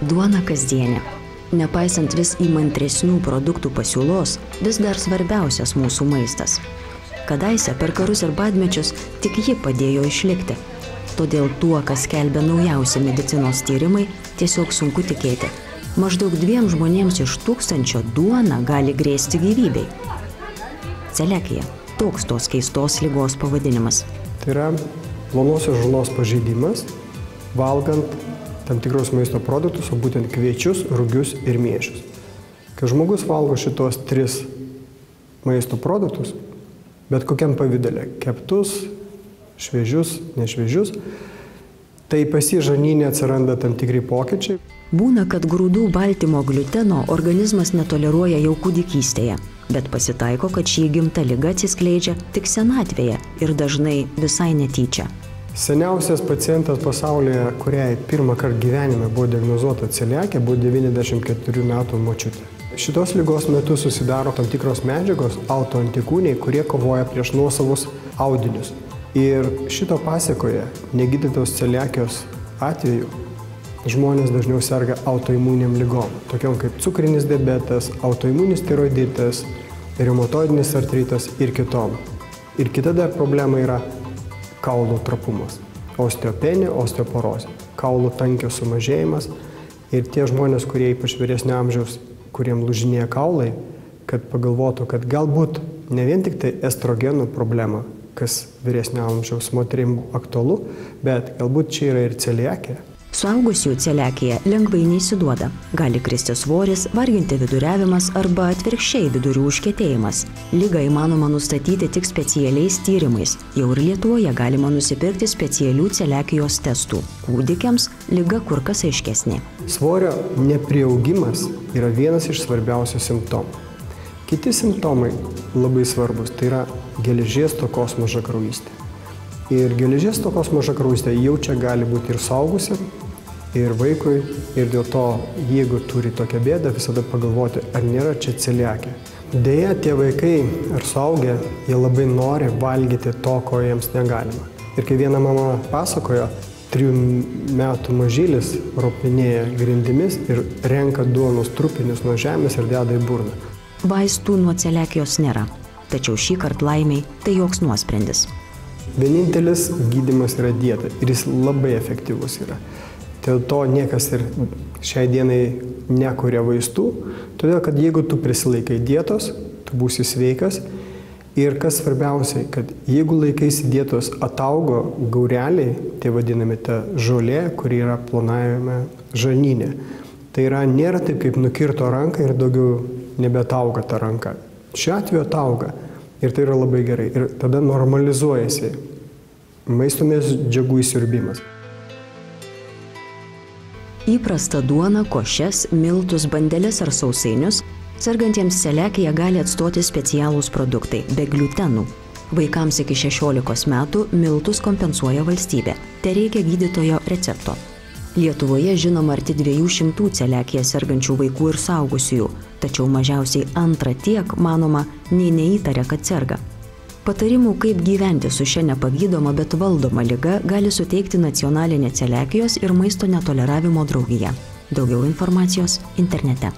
Duona kasdienė. Nepaisant vis įmantresnių produktų pasiūlos, vis dar svarbiausias mūsų maistas. Kadaise per karus ir badmečius tik ji padėjo išlikti. Todėl tuo, kas skelbia naujausi medicinos tyrimai, tiesiog sunku tikėti. Maždaug 2 žmonėms iš 1000 duona gali grėsti gyvybei. Celiakija – toks tos keistos ligos pavadinimas. Tai yra plonosios žarnos pažeidimas, valgant tam tikrus maisto produktus, o būtent kviečius, rugius ir miežius. Kai žmogus valgo šitos 3 maisto produktus, bet kokiam pavidale – keptus, šviežius, nešviežius, tai pas jį žarnyne atsiranda tam tikri pokyčiai. Būna, kad grūdų baltymo gliuteno organizmas netoleruoja jau kūdikystėje, bet pasitaiko, kad ši įgimta liga atsiskleidžia tik senatvėje ir dažnai visai netyčia. Seniausias pacientas pasaulyje, kuriai pirmą kartą gyvenime buvo diagnozuota celiakija, buvo 94 metų močiutė. Šitos ligos metu susidaro tam tikros medžiagos, autoantikūniai, kurie kovoja prieš nuosavus audinius. Ir šito pasekoje, negydytos celiakijos atveju, žmonės dažniau serga autoimuniniam ligom, tokiom kaip cukrinis diabetas, autoimuninis tiroiditas, reumatoidinis artritas ir kitom. Ir kita dar problema yra kaulų trapumas, osteopenija, osteoporozė, kaulų tankio sumažėjimas. Ir tie žmonės, kurie ypač vyresnio amžiaus, kuriem lūžinėja kaulai, kad pagalvotų, kad galbūt ne vien tik tai estrogenų problema, kas vyresnio amžiaus moterim aktualu, bet galbūt čia yra ir celiakija. Suaugusių celiakija lengvai neįsiduoda. Gali kristi svoris, varginti viduriavimas arba atvirkščiai vidurių užkietėjimas. Ligą įmanoma nustatyti tik specialiais tyrimais. Jau ir Lietuvoje galima nusipirkti specialių celiakijos testų. Kūdikiams liga kur kas aiškesnė. Svorio nepriaugimas yra vienas iš svarbiausių simptomų. Kiti simptomai labai svarbus, tai yra geležies stokos mažakraujystė. Ir geležies stokos mažakraujystė jau čia gali būti ir suaugusiam, ir vaikui, ir dėl to, jeigu turi tokią bėdą, visada pagalvoti, ar nėra čia celiakija. Deja, tie vaikai ar suaugę, jie labai nori valgyti to, ko jiems negalima. Ir kai viena mama pasakojo, 3 metų mažylis ropinėja grindimis ir renka duonos trupinius nuo žemės ir deda į burną. Vaistų nuo celiakijos nėra, tačiau šį kartą laimiai tai joks nuosprendis. Vienintelis gydymas yra dieta ir jis labai efektyvus yra. Dėl to niekas ir šiai dienai nekuria vaistų, todėl kad jeigu tu prisilaikai dietos, tu būsi sveikas. Ir kas svarbiausiai, kad jeigu laikaisi dietos, ataugo gaureliai, tai vadinami ta žolė, kuri yra plonajame žarnyne. Tai yra, nėra taip, kaip nukirto ranką ir daugiau nebetauga ta ranka. Šiuo atveju atauga ir tai yra labai gerai. Ir tada normalizuojasi maisto medžiagų įsiurbimas. Įprasta duona, košes, miltus, bandeles ar sausainius sergantiems celiakija gali atstoti specialūs produktai be gliutenų. Vaikams iki 16 metų miltus kompensuoja valstybė. Tereikia gydytojo recepto. Lietuvoje žinoma arti 200 celiakija sergančių vaikų ir suaugusiųjų, tačiau mažiausiai 2 tiek, manoma, nei neįtaria, kad serga. Patarimų, kaip gyventi su šia nepagydoma, bet valdoma liga, gali suteikti Nacionalinė celiakijos ir maisto netoleravimo draugija. Daugiau informacijos internete.